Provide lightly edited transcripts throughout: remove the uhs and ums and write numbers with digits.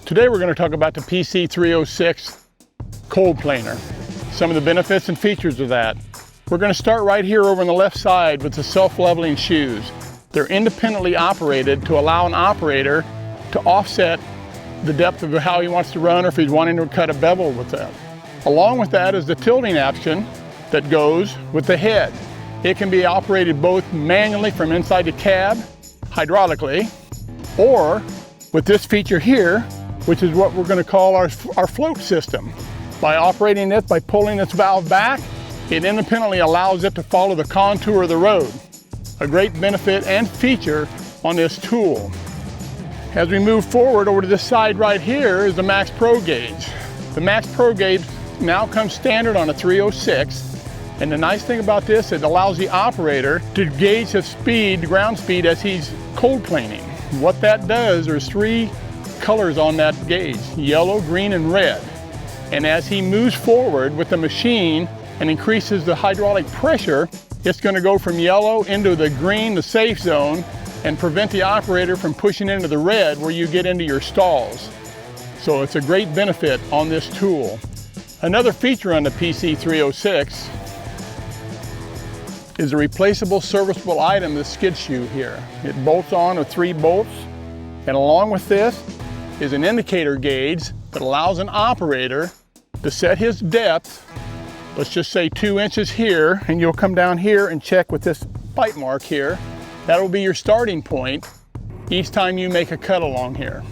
Today we're going to talk about the PC306 cold planer, some of the benefits and features of that. We're going to start right here over on the left side with the self-leveling shoes. They're independently operated to allow an operator to offset the depth of how he wants to run or if he's wanting to cut a bevel with that. Along with that is the tilting action that goes with the head. It can be operated both manually from inside the cab, hydraulically, or with this feature here, which is what we're going to call our Fluke system. By operating it, by pulling this valve back, it independently allows it to follow the contour of the road. A great benefit and feature on this tool. As we move forward over to this side right here is the Max Pro gauge. The Max Pro gauge now comes standard on a 306, and the nice thing about this, it allows the operator to gauge his speed, ground speed, as he's cold planing. What that does, there's three colors on that gauge, yellow, green, and red. And as he moves forward with the machine and increases the hydraulic pressure, it's going to go from yellow into the green, the safe zone, and prevent the operator from pushing into the red where you get into your stalls. So it's a great benefit on this tool. Another feature on the PC306 is a replaceable serviceable item, the skid shoe here. It bolts on with 3 bolts, and along with this is an indicator gauge that allows an operator to set his depth. Let's just say 2 inches here, and you'll come down here and check with this bite mark here. That will be your starting point each time you make a cut along here.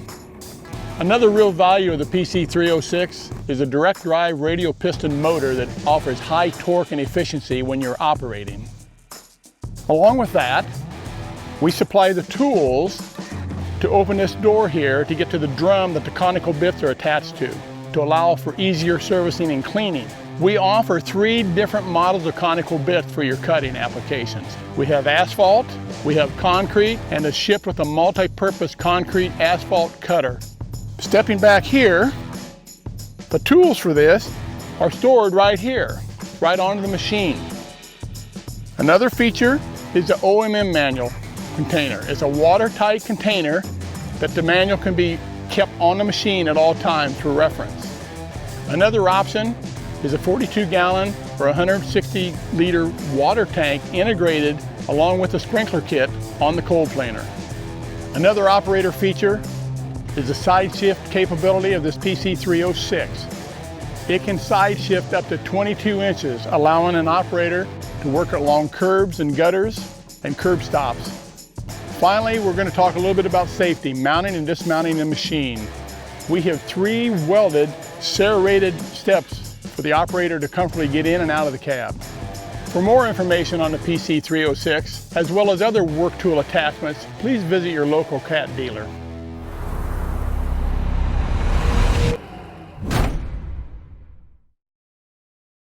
Another real value of the PC306 is a direct drive radial piston motor that offers high torque and efficiency when you're operating. Along with that, we supply the tools to open this door here to get to the drum that the conical bits are attached to allow for easier servicing and cleaning. We offer 3 different models of conical bits for your cutting applications. We have asphalt, we have concrete, and it's shipped with a multi-purpose concrete asphalt cutter. Stepping back here, the tools for this are stored right here, right onto the machine. Another feature is the OMM manual container. It's a watertight container that the manual can be kept on the machine at all times for reference. Another option is a 42-gallon or 160-liter water tank integrated along with the sprinkler kit on the cold planer. Another operator feature is the side shift capability of this PC306. It can side shift up to 22 inches, allowing an operator to work along curbs and gutters and curb stops. Finally, we're going to talk a little bit about safety, mounting and dismounting the machine. We have 3 welded, serrated steps for the operator to comfortably get in and out of the cab. For more information on the PC306, as well as other work tool attachments, please visit your local CAT dealer.